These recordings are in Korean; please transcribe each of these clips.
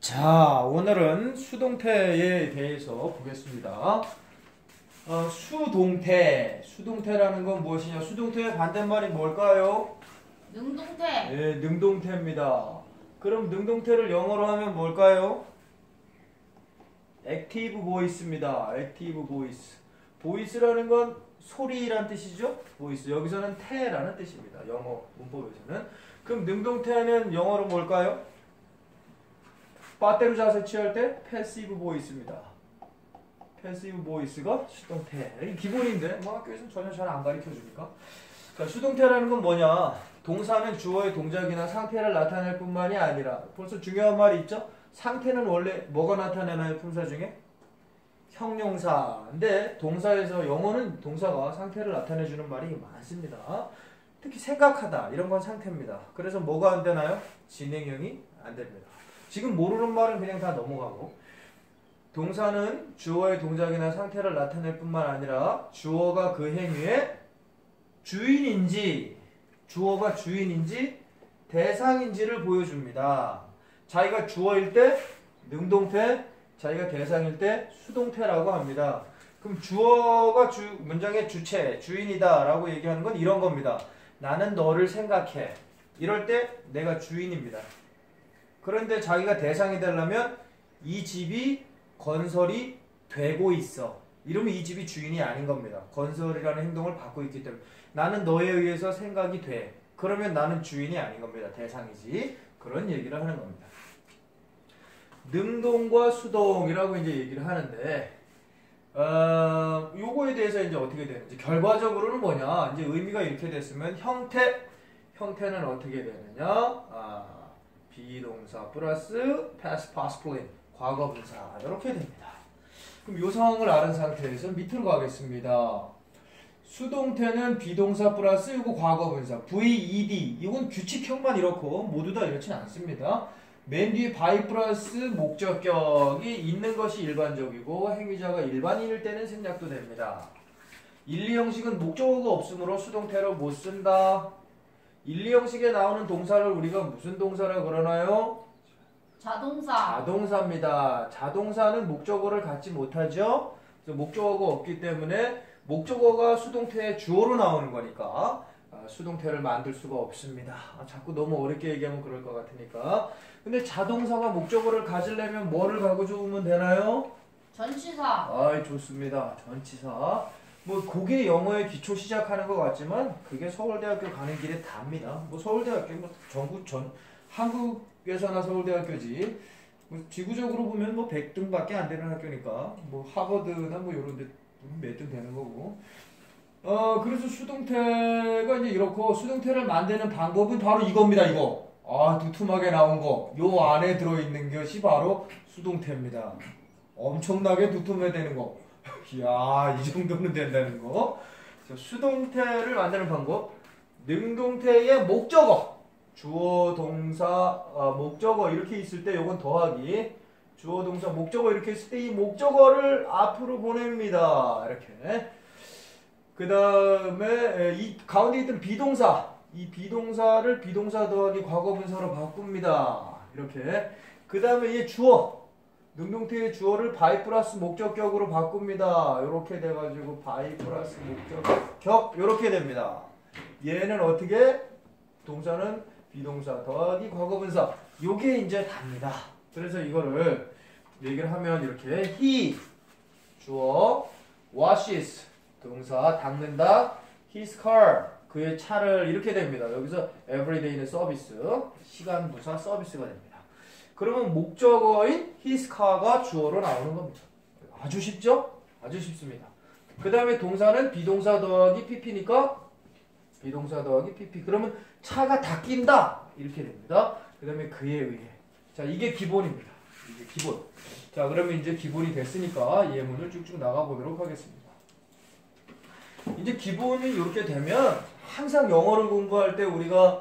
자, 오늘은 수동태에 대해서 보겠습니다. 수동태라는 건 무엇이냐? 수동태의 반대말이 뭘까요? 능동태. 네, 능동태입니다. 그럼 능동태를 영어로 하면 뭘까요? 액티브 보이스입니다. 액티브 보이스. 보이스라는 건 소리란 뜻이죠? 보이스. 여기서는 태라는 뜻입니다. 영어 문법에서는. 그럼 능동태는 영어로 뭘까요? 빠떼로 자세 취할 때 패시브 보이스입니다. 패시브 보이스가 수동태. 이게 기본인데 뭐 학교에서는 전혀 잘 안 가르쳐 주니까. 자, 수동태라는 건 뭐냐? 동사는 주어의 동작이나 상태를 나타낼 뿐만이 아니라 벌써 중요한 말이 있죠? 상태는 원래 뭐가 나타내나요? 품사 중에? 형용사인데 동사에서 영어는 동사가 상태를 나타내주는 말이 많습니다. 특히 생각하다 이런 건 상태입니다. 그래서 뭐가 안 되나요? 진행형이 안 됩니다. 지금 모르는 말은 그냥 다 넘어가고 동사는 주어의 동작이나 상태를 나타낼 뿐만 아니라 주어가 그 행위의 주인인지 주어가 주인인지 대상인지를 보여줍니다. 자기가 주어일 때 능동태, 자기가 대상일 때 수동태라고 합니다. 그럼 주어가 문장의 주체, 주인이다 라고 얘기하는 건 이런 겁니다. 나는 너를 생각해. 이럴 때 내가 주인입니다. 그런데 자기가 대상이 되려면 이 집이 건설이 되고 있어. 이러면 이 집이 주인이 아닌 겁니다. 건설이라는 행동을 받고 있기 때문에 나는 너에 의해서 생각이 돼. 그러면 나는 주인이 아닌 겁니다. 대상이지. 그런 얘기를 하는 겁니다. 능동과 수동이라고 이제 얘기를 하는데 요거에 대해서 이제 어떻게 되는지 결과적으로는 뭐냐? 이제 의미가 이렇게 됐으면 형태는 어떻게 되느냐? 비동사 플러스 past participle 과거분사 이렇게 됩니다. 그럼 이 상황을 아는 상태에서 밑으로 가겠습니다. 수동태는 비동사 플러스 이거 과거분사 VED 이건 규칙형만 이렇고 모두 다 이렇진 않습니다. 맨 뒤에 by 플러스 목적격이 있는 것이 일반적이고 행위자가 일반인일 때는 생략도 됩니다. 1, 2 형식은 목적어가 없으므로 수동태로 못 쓴다. 1, 2 형식에 나오는 동사를 우리가 무슨 동사라 그러나요? 자동사입니다. 자동사는 목적어를 갖지 못하죠. 그래서 목적어가 없기 때문에 목적어가 수동태의 주어로 나오는 거니까 수동태를 만들 수가 없습니다. 자꾸 너무 어렵게 얘기하면 그럴 것 같으니까. 근데 자동사가 목적어를 가지려면 뭐를 가져오면 되나요? 전치사. 좋습니다. 전치사. 뭐 그게 영어의 기초 시작하는 것 같지만 그게 서울대학교 가는 길에 답니다. 뭐 서울대학교 뭐 전국 한국에서나 서울대학교지. 뭐 지구적으로 보면 뭐 100등밖에 안 되는 학교니까 뭐 하버드나 뭐 이런 데 몇 등 되는 거고. 그래서 수동태가 이제 이렇고 수동태를 만드는 방법은 바로 이겁니다. 이거. 두툼하게 나온 거. 요 안에 들어있는 것이 바로 수동태입니다. 엄청나게 두툼해 되는 거. 이야, 이 정도는 된다는 거. 수동태를 만드는 방법. 능동태의 목적어. 주어, 동사, 목적어 이렇게 있을 때 요건 더하기. 주어, 동사, 목적어 이렇게 있을 때 이 목적어를 앞으로 보냅니다. 이렇게. 그 다음에 이 가운데 있던 비동사. 이 비동사를 비동사 더하기 과거분사로 바꿉니다. 이렇게. 그 다음에 이 주어. 능동태의 주어를 by 플러스 목적격으로 바꿉니다. 이렇게 돼가지고 by 플러스 목적격 이렇게 됩니다. 얘는 어떻게? 동사는 비동사 더하기 과거분사. 요게 이제 답니다. 그래서 이거를 얘기를 하면 이렇게 he 주어 washes 동사 닦는다 his car 그의 차를 이렇게 됩니다. 여기서 everyday는 서비스 시간 부사 서비스가 됩니다. 그러면 목적어인 his car가 주어로 나오는 겁니다. 아주 쉽죠? 아주 쉽습니다. 그 다음에 동사는 비동사 더하기 pp니까 비동사 더하기 pp 그러면 차가 닦인다 이렇게 됩니다. 그 다음에 그에 의해 자 이게 기본입니다. 이게 기본. 자 그러면 이제 기본이 됐으니까 예문을 쭉쭉 나가보도록 하겠습니다. 이제 기본이 이렇게 되면 항상 영어를 공부할 때 우리가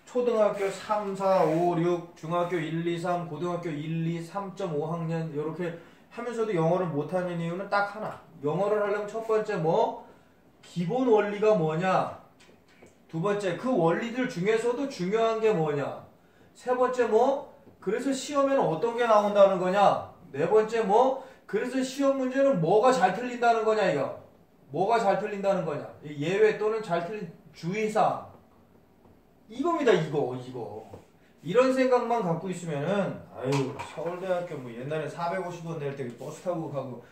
초등학교 3, 4, 5, 6, 중학교 1, 2, 3, 고등학교 1, 2, 3.5학년 이렇게 하면서도 영어를 못하는 이유는 딱 하나. 영어를 하려면 첫 번째 뭐? 기본 원리가 뭐냐? 두 번째 그 원리들 중에서도 중요한 게 뭐냐? 세 번째 뭐? 그래서 시험에는 어떤 게 나온다는 거냐? 네 번째 뭐? 그래서 시험 문제는 뭐가 잘 틀린다는 거냐 이거? 뭐가 잘 틀린다는 거냐? 예외 또는 잘 틀린 주의사항. 이겁니다. 이거. 이런 생각만 갖고 있으면은 아유 서울대학교 뭐 옛날에 450원 낼 때 버스 타고 가고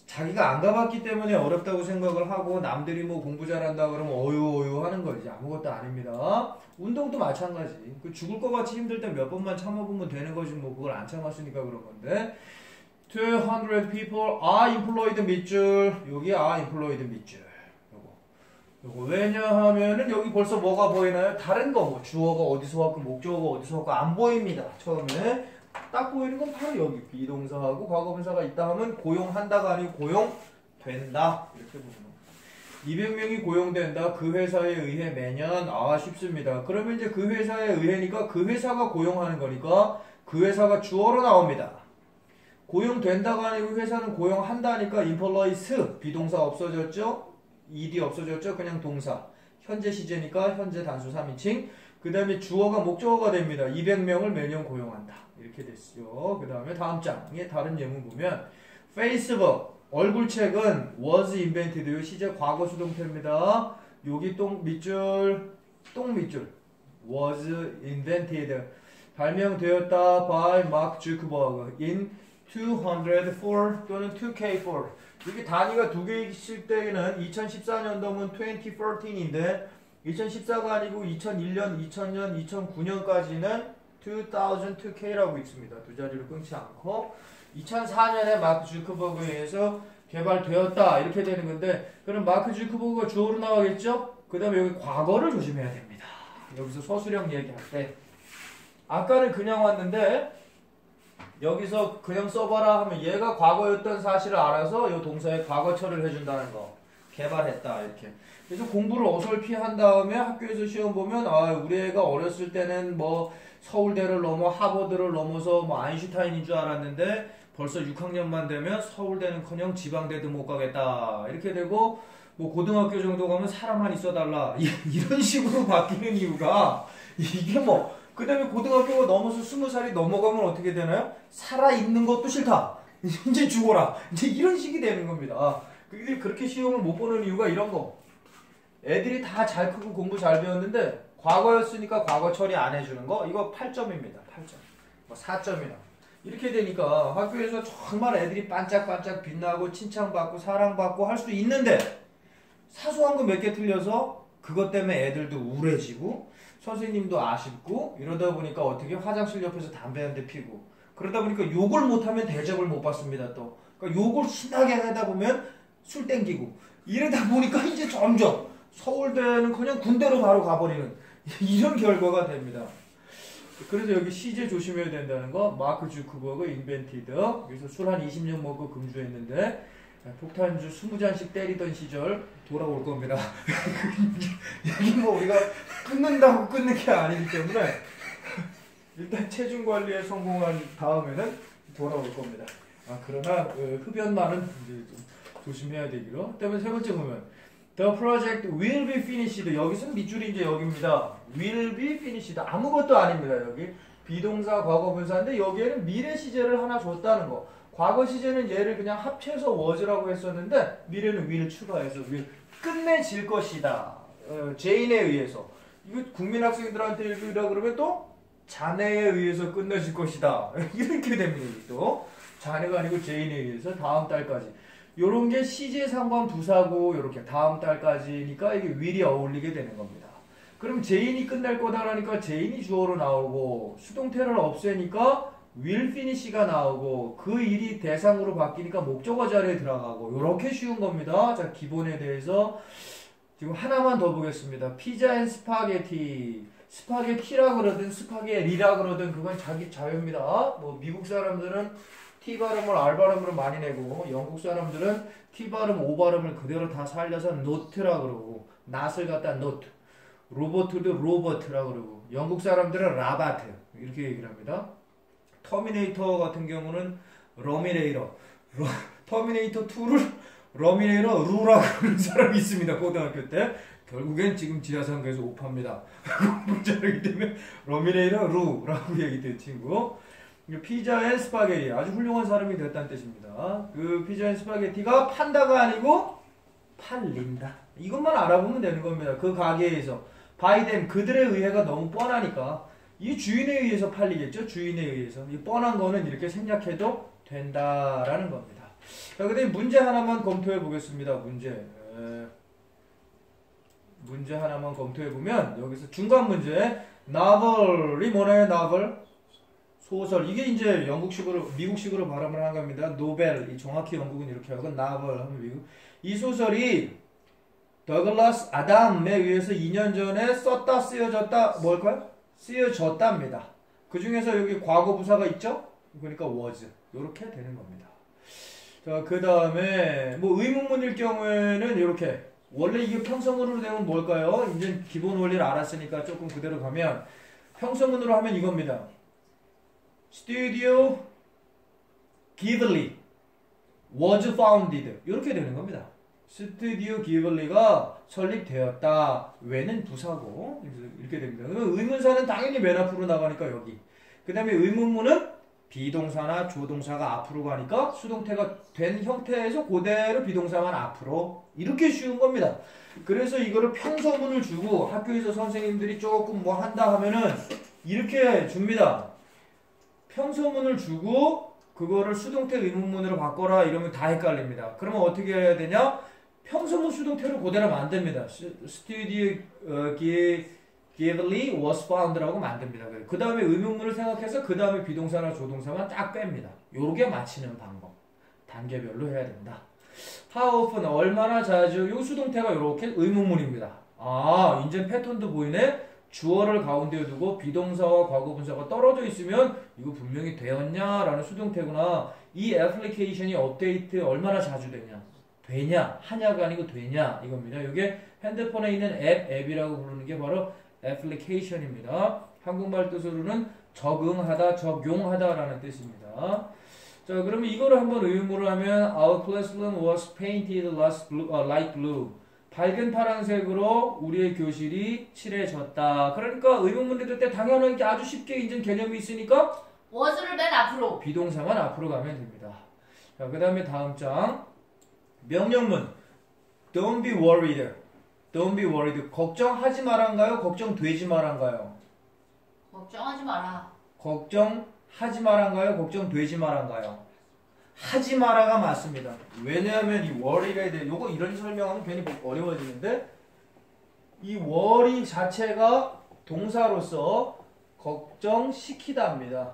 자기가 안 가봤기 때문에 어렵다고 생각을 하고 남들이 뭐 공부 잘한다 그러면 어유 하는 거지. 아무것도 아닙니다. 운동도 마찬가지. 그 죽을 것 같이 힘들 때 몇 번만 참아보면 되는 거지 뭐 그걸 안 참았으니까 그런 건데 200 people are employed 밑줄 여기 are employed 밑줄 요거 왜냐하면은 여기 벌써 뭐가 보이나요? 다른 거 뭐 주어가 어디서 왔고 목적어가 어디서 왔고 안 보입니다. 처음에 딱 보이는 건 바로 여기 비동사하고 과거분사가 있다 하면 고용한다가 아니고 고용된다 이렇게 보면 200명이 고용된다. 그 회사에 의해 매년 쉽습니다. 그러면 이제 그 회사에 의해니까 그 회사가 고용하는 거니까 그 회사가 주어로 나옵니다. 고용된다가 아니고 회사는 고용한다니까 employs 비동사 없어졌죠? ed 없어졌죠? 그냥 동사. 현재 시제니까 현재 단수 3인칭. 그 다음에 주어가 목적어가 됩니다. 200명을 매년 고용한다. 이렇게 됐죠. 그 다음에 다음 장에 다른 예문 보면 Facebook 얼굴책은 was invented. 시제 과거 수동태입니다. 여기 똥 밑줄 was invented. 발명되었다 by Mark Zuckerberg in 204 또는 2K4. 여기 단위가 두 개이실 때는 2014년도면 2014인데 2014가 아니고 2001년, 2000년, 2009년까지는 2002K라고 있습니다. 두 자리를 끊지 않고 2004년에 마크 주커버그에 의해서 개발되었다 이렇게 되는 건데 그럼 마크 주커버그가 주어로 나가겠죠? 그 다음에 여기 과거를 조심해야 됩니다. 여기서 서술형 얘기할 때 아까는 그냥 왔는데 여기서 그냥 써봐라 하면 얘가 과거였던 사실을 알아서 이 동사에 과거처리를 해준다는 거. 개발했다 이렇게. 그래서 공부를 어설피 한 다음에 학교에서 시험 보면 우리 애가 어렸을 때는 뭐 서울대를 넘어 하버드를 넘어서 뭐 아인슈타인인 줄 알았는데 벌써 6학년만 되면 서울대는커녕 지방대도 못 가겠다 이렇게 되고 뭐 고등학교 정도 가면 사람만 있어달라 이런 식으로 바뀌는 이유가 이게 뭐 그 다음에 고등학교가 넘어서 20살이 넘어가면 어떻게 되나요? 살아있는 것도 싫다. 이제 죽어라. 이제 이런 식이 되는 겁니다. 근데 그렇게 시험을 못 보는 이유가 이런 거. 애들이 다 잘 크고 공부 잘 배웠는데 과거였으니까 과거 처리 안 해주는 거 이거 8점입니다. 8점. 뭐 4점이나. 이렇게 되니까 학교에서 정말 애들이 반짝반짝 빛나고 칭찬받고 사랑받고 할 수 있는데 사소한 거 몇 개 틀려서 그것 때문에 애들도 우울해지고 선생님도 아쉽고 이러다 보니까 어떻게 화장실 옆에서 담배 한 대 피고 그러다 보니까 욕을 못하면 대접을 못 받습니다. 또 그러니까 욕을 신나게 하다 보면 술 땡기고 이러다 보니까 이제 점점 서울대는 그냥 군대로 바로 가버리는 이런 결과가 됩니다. 그래서 여기 시제 조심해야 된다는 거 마크 주크버그 인벤티드 여기서 술 한 20년 먹고 금주했는데 폭탄주 20잔씩 때리던 시절 돌아올 겁니다. 여기 뭐 우리가 끊는다고 끊는 게 아니기 때문에 일단 체중 관리에 성공한 다음에는 돌아올 겁니다. 그러나 흡연만은 이제 좀 조심해야 되기로. 그다음에 세 번째 보면 The project will be finished. 여기서는 밑줄이 이제 여기입니다. will be finished. 아무것도 아닙니다. 여기 비동사 과거분사인데 여기에는 미래 시제를 하나 줬다는 거. 과거 시제는 얘를 그냥 합쳐서 was라고 했었는데 미래는 will 추가해서 will 끝내질 것이다. 제인에 의해서. 이거 국민 학생들한테 읽으라 그러면 또 자네에 의해서 끝내질 것이다. 이렇게 됩니다. 또 자네가 아니고 제인에 의해서 다음 달까지. 요런 게 시제 상관 부사고 요렇게 다음 달까지니까 이게 will이 어울리게 되는 겁니다. 그럼 제인이 끝날 거다라니까 제인이 주어로 나오고 수동태를 없애니까 will finish가 나오고 그 일이 대상으로 바뀌니까 목적어 자리에 들어가고 요렇게 쉬운 겁니다. 자, 기본에 대해서 지금 하나만 더 보겠습니다. 피자 앤 스파게티. 스파게티라 그러든 스파게리라 그러든 그건 자기 자유입니다. 뭐 미국 사람들은 T 발음을 R 발음으로 많이 내고 영국 사람들은 T 발음, O 발음을 그대로 다 살려서 노트라 그러고 낫을 갖다 노트 로버트도 로버트라 그러고 영국 사람들은 라바트 이렇게 얘기를 합니다. 터미네이터 같은 경우는 러미네이터 터미네이터 2를 러미네이터 루라고 그러는 사람이 있습니다. 고등학교 때 결국엔 지금 지하상가에서 오파입니다. 공부 잘하기 때문에 러미네이터 루라고 얘기된 친구. 피자 앤 스파게티 아주 훌륭한 사람이 됐다는 뜻입니다. 그 피자 앤 스파게티가 판다가 아니고 팔린다. 이것만 알아보면 되는 겁니다. 그 가게에서 바이댐 그들의 의해가 너무 뻔하니까 이 주인에 의해서 팔리겠죠. 주인에 의해서 이 뻔한 거는 이렇게 생략해도 된다라는 겁니다. 자, 그다음에 문제 하나만 검토해 보겠습니다. 문제 하나만 검토해 보면 여기서 중간 문제 novel이 뭐나요? novel 소설. 이게 이제 영국식으로 미국식으로 발음을 하는 겁니다. 노벨. 정확히 영국은 이렇게 하고 novel 하면 미국. 이 소설이 더글라스 아담에 의해서 2년 전에 썼다 쓰여졌다 뭘까요? 쓰여졌답니다. 그 중에서 여기 과거 부사가 있죠? 그러니까 was. 이렇게 되는 겁니다. 자, 그 다음에 뭐 의문문일 경우에는 이렇게 원래 이게 평서문으로 되면 뭘까요? 이제 기본 원리를 알았으니까 조금 그대로 가면 평서문으로 하면 이겁니다. Studio Ghibli was founded 이렇게 되는 겁니다. 스튜디오 기블리가 설립되었다. 왜는 부사고 이렇게 됩니다. 그러면 의문사는 당연히 맨 앞으로 나가니까 여기. 그 다음에 의문문은 비동사나 조동사가 앞으로 가니까 수동태가 된 형태에서 그대로 비동사만 앞으로 이렇게 쉬운 겁니다. 그래서 이거를 평서문을 주고 학교에서 선생님들이 조금 뭐 한다 하면은 이렇게 줍니다. 평서문을 주고 그거를 수동태 의문문으로 바꿔라 이러면 다 헷갈립니다. 그러면 어떻게 해야 되냐? 평서문 수동태로 그대로 만듭니다. Studio Ghibli was found라고 만듭니다. 그 다음에 의문문을 생각해서 그 다음에 비동사나 조동사만 딱 뺍니다. 요게 맞히는 방법. 단계별로 해야 된다. How often 얼마나 자주 요 수동태가 이렇게 의문문입니다. 아 이제 패턴도 보이네. 주어를 가운데에 두고 비동사와 과거분사가 떨어져 있으면 이거 분명히 되었냐라는 수동태구나. 이 애플리케이션이 업데이트 얼마나 자주 되냐. 되냐 하냐가 아니고 되냐 이겁니다. 이게 핸드폰에 있는 앱이라고 부르는 게 바로 애플리케이션입니다. 한국말 뜻으로는 적응하다, 적용하다라는 뜻입니다. 자, 그러면 이거를 한번 의문으로 하면 Our classroom was painted light blue. 밝은 파란색으로 우리의 교실이 칠해졌다. 그러니까 의문문이 될 때 당연하게 아주 쉽게 이제 개념이 있으니까 was를 맨 앞으로 비동사만 앞으로 가면 됩니다. 자, 그 다음에 다음 장 명령문 Don't be worried. Don't be worried. 걱정하지 마란가요? 걱정되지 마란가요? 걱정하지 마라. 걱정하지 마란가요? 걱정되지 마란가요? 하지 마라가 맞습니다. 왜냐하면 이 worry가 돼. 요거 이런 설명하면 괜히 어려워지는데 이 worry 자체가 동사로서 걱정시키다입니다.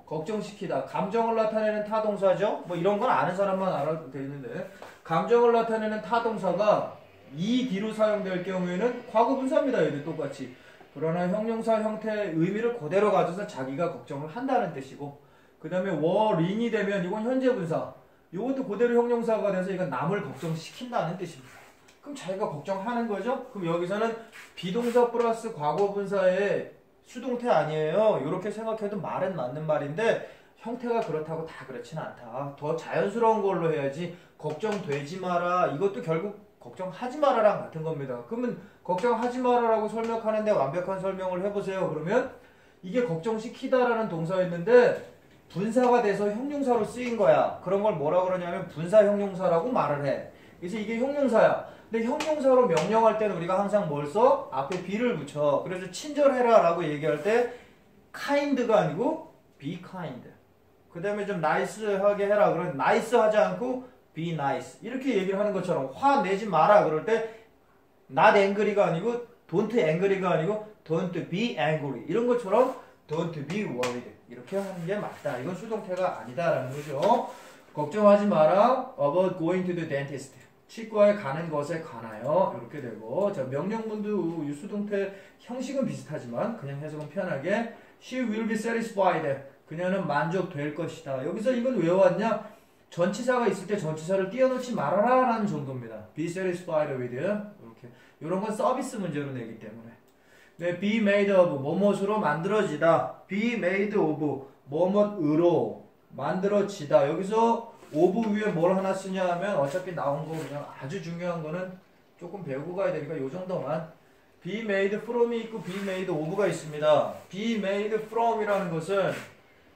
걱정시키다. 감정을 나타내는 타동사죠. 뭐 이런 건 아는 사람만 알아도 되는데 감정을 나타내는 타동사가 이 뒤로 사용될 경우에는 과거분사입니다. 얘들 똑같이. 그러나 형용사 형태의 의미를 그대로 가져서 자기가 걱정을 한다는 뜻이고 그 다음에 worry이 되면 이건 현재분사. 이것도 그대로 형용사가 돼서 이건 남을 걱정시킨다는 뜻입니다. 그럼 자기가 걱정하는 거죠? 그럼 여기서는 비동사 플러스 과거분사의 수동태 아니에요. 이렇게 생각해도 말은 맞는 말인데 형태가 그렇다고 다 그렇진 않다. 더 자연스러운 걸로 해야지 걱정되지 마라. 이것도 결국 걱정하지 마라랑 같은 겁니다. 그러면 걱정하지 마라라고 설명하는데 완벽한 설명을 해보세요. 그러면 이게 걱정시키다라는 동사였는데 분사가 돼서 형용사로 쓰인 거야. 그런 걸 뭐라 그러냐면 분사 형용사라고 말을 해. 그래서 이게 형용사야. 근데 형용사로 명령할 때는 우리가 항상 뭘 써? 앞에 be를 붙여. 그래서 친절해라 라고 얘기할 때 kind가 아니고 be kind. 그 다음에 좀 nice하게 해라. 그러면 nice 하지 않고 be nice. 이렇게 얘기를 하는 것처럼 화 내지 마라. 그럴 때 not angry가 아니고 don't angry가 아니고 don't be angry. 이런 것처럼 don't be worried. 이렇게 하는 게 맞다. 이건 수동태가 아니다라는 거죠. 걱정하지 마라. about going to the dentist. 치과에 가는 것에 관하여 이렇게 되고 자 명령문도 이 수동태 형식은 비슷하지만 그냥 해석은 편하게 she will be satisfied. 그녀는 만족될 것이다. 여기서 이건 왜 왔냐? 전치사가 있을 때 전치사를 띄워놓지 말아라 라는 정도입니다. be satisfied with 이렇게 이런 건 서비스 문제로 내기 때문에 네, be made of 뭐뭇으로 만들어지다. be made of 뭐뭇으로 만들어지다. 여기서 of 위에 뭘 하나 쓰냐 하면 어차피 나온 거 그냥 아주 중요한 거는 조금 배우고 가야 되니까 요 정도만 be made from이 있고 be made of가 있습니다. be made from이라는 것은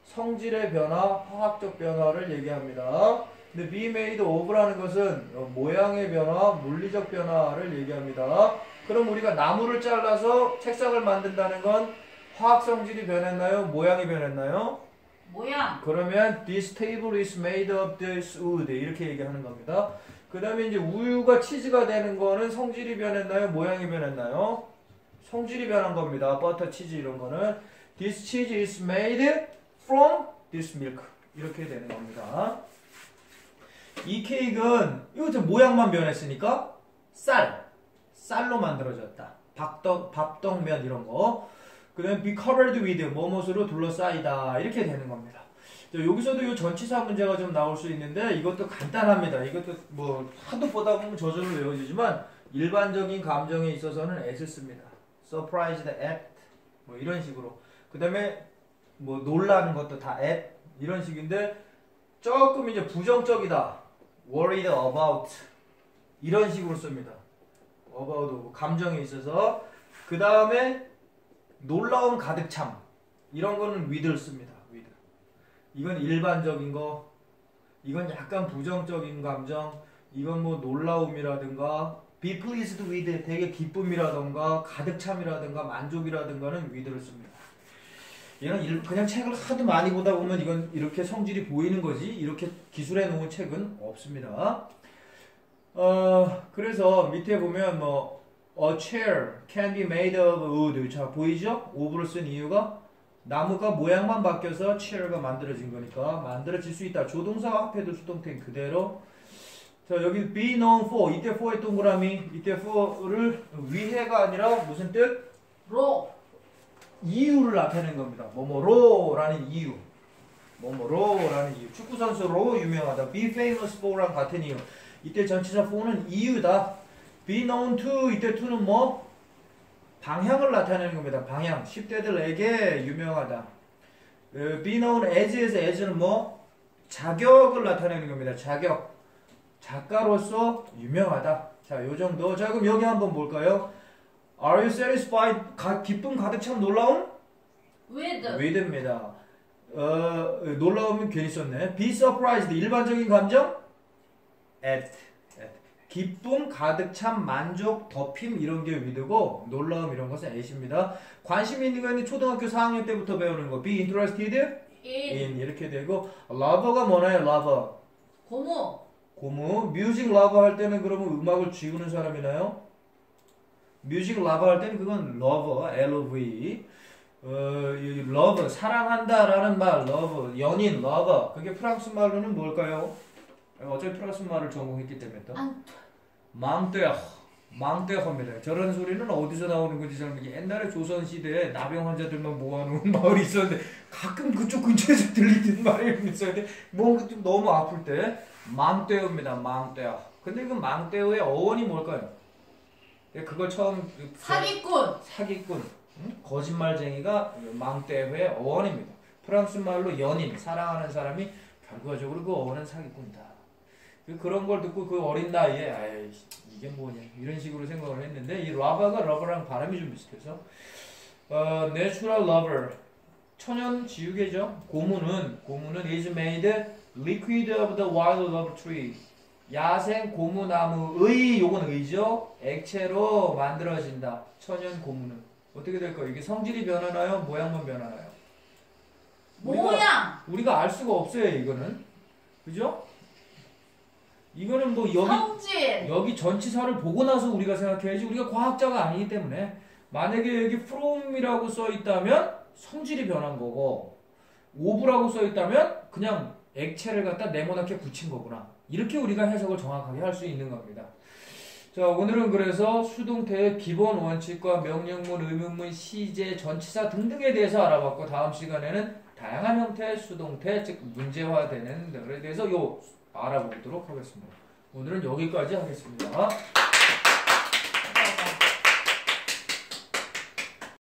성질의 변화, 화학적 변화를 얘기합니다. 근데 be made of라는 것은 모양의 변화, 물리적 변화를 얘기합니다. 그럼 우리가 나무를 잘라서 책상을 만든다는 건 화학 성질이 변했나요? 모양이 변했나요? 모양. 그러면 this table is made of this wood 이렇게 얘기하는 겁니다. 그 다음에 이제 우유가 치즈가 되는 거는 성질이 변했나요? 모양이 변했나요? 성질이 변한 겁니다. 버터, 치즈 이런 거는 this cheese is made from this milk 이렇게 되는 겁니다. 이 케이크는 이거 좀 모양만 변했으니까 쌀로 만들어졌다. 밥떡면 이런 거. 그 다음에 be covered with 뭐뭇으로 둘러싸이다 이렇게 되는 겁니다. 자, 여기서도 이 전치사 문제가 좀 나올 수 있는데 이것도 간단합니다. 이것도 뭐 하도 보다 보면 저절로 외워지지만 일반적인 감정에 있어서는 at을 씁니다. surprised at 뭐 이런 식으로. 그 다음에 뭐 놀라는 것도 다 at 이런 식인데 조금 이제 부정적이다. worried about 이런 식으로 씁니다. about 감정에 있어서. 그 다음에 놀라움 가득 참 이런 거는 with를 씁니다. with. 이건 일반적인 거, 이건 약간 부정적인 감정, 이건 뭐 놀라움이라든가 be pleased with 되게 기쁨이라든가 가득 참이라든가 만족이라든가는 with를 씁니다. 얘는 그냥 책을 하도 많이 보다 보면 이건 이렇게 성질이 보이는 거지 이렇게 기술해 놓은 책은 없습니다. 그래서 밑에 보면 뭐 a chair can be made of wood. 자, 보이죠? of를 쓴 이유가 나무가 모양만 바뀌어서 chair가 만들어진 거니까 만들어질 수 있다. 조동사 앞에도 수동태인 그대로. 자, 여기 be known for 이때 for의 동그라미 이때 for를 위해가 아니라 무슨 뜻? 로. 이유를 나타내는 겁니다. 뭐뭐로라는 이유. 뭐뭐로라는 이유. 축구선수로 유명하다. be famous for랑 같은 이유. 이때 전치사 for는 이유다. be known to 이때 to는 뭐? 방향을 나타내는 겁니다. 방향. 10대들에게 유명하다. be known as에서 as는 뭐? 자격을 나타내는 겁니다. 자격. 작가로서 유명하다. 자, 요 정도. 자, 그럼 여기 한번 볼까요? Are you satisfied? 기쁨 가득 찬 놀라움? with입니다. 놀라움은 괜히 썼네. Be surprised. 일반적인 감정? at. 기쁨 가득 찬 만족, 덮임 이런 게 with고 놀라움 이런 것은 at입니다. 관심 있는 거는 초등학교 4학년 때부터 배우는 거. Be interested in 이렇게 되고 lover가 뭐나요? lover. 고무. music lover 할 때는 그러면 음악을 지우는 사람이나요? 뮤직 러버 할 때는 그건 lover, L-O-V. love, 사랑한다라는 말, love, 연인, lover. 그게 프랑스 말로는 뭘까요? 어차피 프랑스 말을 전공했기 때문에 또. 망떼어입니다. 저런 소리는 어디서 나오는 건지 잘 모르겠어요. 옛날에 조선시대에 나병 환자들만 모아놓은 마을이 있었는데 가끔 그쪽 근처에서 들리는 말이 있었는데 뭔가 좀 너무 아플 때 망떼어입니다. 망떼어. 근데 그 망떼어의 어원이 뭘까요? 그걸 처음 사기꾼 거짓말쟁이가 망떼회의 어원입니다. 프랑스 말로 연인, 사랑하는 사람이 결과적으로 그 어원은 사기꾼이다. 그런 걸 듣고 그 어린 나이에 아이 이게 뭐냐 이런 식으로 생각을 했는데 이 러버가 러버랑 발음이 좀 비슷해서 natural lover 천연 지우개죠. 고무는 is made liquid of the wild love tree. 야생 고무나무의 요건 의죠. 액체로 만들어진다. 천연 고무는 어떻게 될까요? 이게 성질이 변하나요? 모양만 변하나요? 모양. 우리가 알 수가 없어요. 이거는 그죠? 이거는 뭐 여기 전치사를 보고 나서 우리가 생각해야지 우리가 과학자가 아니기 때문에 만약에 여기 from이라고 써 있다면 성질이 변한 거고 of라고 써 있다면 그냥 액체를 갖다 네모나게 붙인 거구나. 이렇게 우리가 해석을 정확하게 할 수 있는 겁니다. 자, 오늘은 그래서 수동태의 기본 원칙과 명령문, 의문문, 시제, 전치사 등등에 대해서 알아봤고 다음 시간에는 다양한 형태의 수동태, 즉 문제화되는 것에 대해서 알아보도록 하겠습니다. 오늘은 여기까지 하겠습니다.